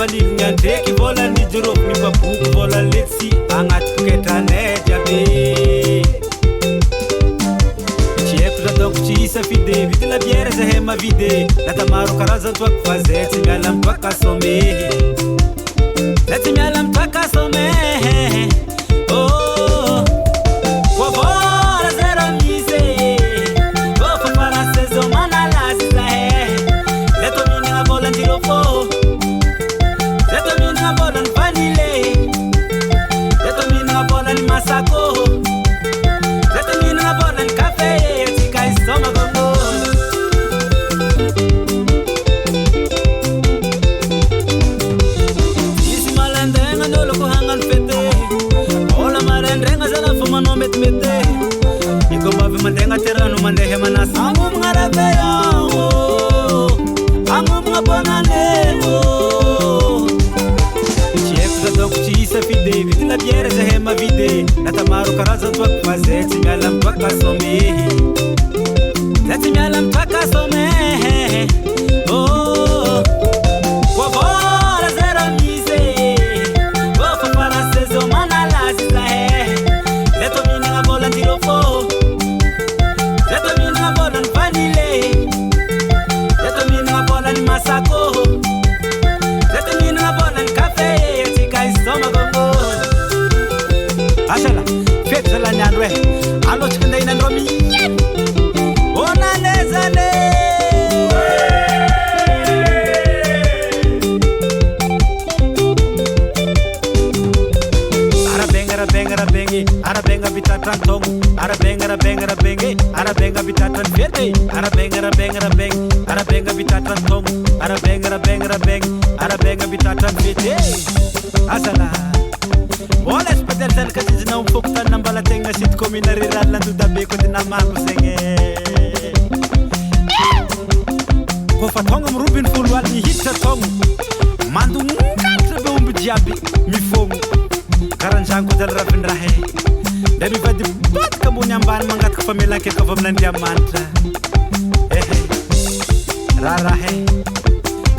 Fanilina ndraiky vola ny joroko ny baboky vola letsy agnaty poketranay jiaby tsy haiko za donko tsy isafidy vity labiera zahay mavidy lata maro karazany toako fa zay tsy miala mitoaka somehy zay tsy miala mitoaka somehy vola zay raha misy fa para saison manalasy zahay zay to mihinagna volan-jirofô zay to mihinagna volan'ny vanile zay to mihinagna volan'ny masako zay to mihinagna volan'ny kafe atsika isomagôgô isy malandraigna ny olo ko hagnano fete vola marandraigna zala fo manao metimety iko mavy mandraigna terano mandeha manasa agnomagna raveao agnomagna bonaneo tsy haiko za donko tsy isafidy vity labiera zahay mavidy lata maro karazany toako fa zay tsy miala mitoaka somehy zay tsy miala mitoaka somehy vola zay raha misy fa para saison manalasy zahay zay to mihinagna volan-jirofô zay to mihinagna volan'ny vanile zay to mihinagna volan'ny masako zay to mihinagna volan'ny kafe atsika isomagôgô asala fety zala ny andro e alotsika nday nandro miheny onanezane arabenga bitatran tong arabenga bitatran fete arabenga bitatran tong arabenga bitatran fete asala wala spetel sel kasi na upoktan ng balating na sitcom inariran lang dudabe ko din amako senge ko fatong am rubin fulwal ni hit sa tong mandung katlabe umbijabi mi fomu karanjang ko dal rabin rahe dari vadi bat kamu nyamban mangat ke pamela ke kavam nandia mantra rarahe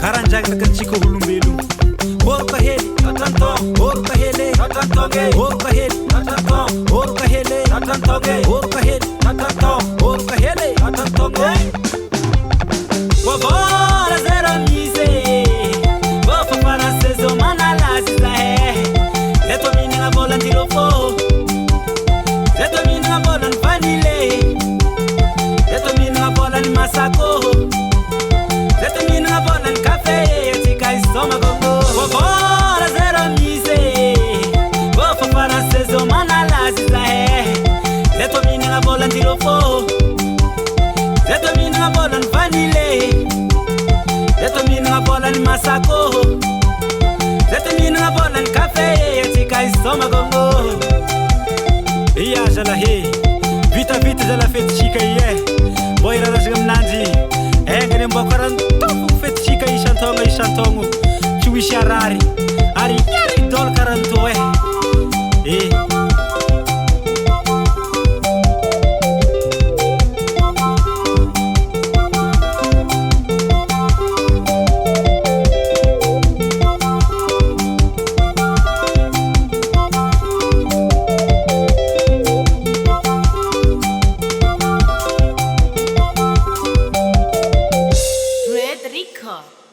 karanjang na kanchiko hulumbelu or kaheli tatantong or kaheli tatantonge or kaheli tatantong or kaheli tatantonge or kaheli tatantong or kaheli tatantonge vola zay raha misy fa para saison manalasy zahay zay to mihinagna volan-jirofô zay to mihinagna volan'ny vanile zay to mihinagna volan'ny masako zay to mihinagna volan'ny kafe atsika isomagôgô vola zay raha misy fa para saison manalasy zahay zay to mihinagna volan-jirofô zay to mihinagna volan'ny vanile zay to mihinagna volan'ny masako zay to mihinagna volan'ny kafe atsika isomagôgô iya zalahe vita zala fetitsika ie mbo irarasagna aminanjy engany mbo karantopo fetitsika isantaogno tsy ho isy arary ary iara idôla karanto Rico.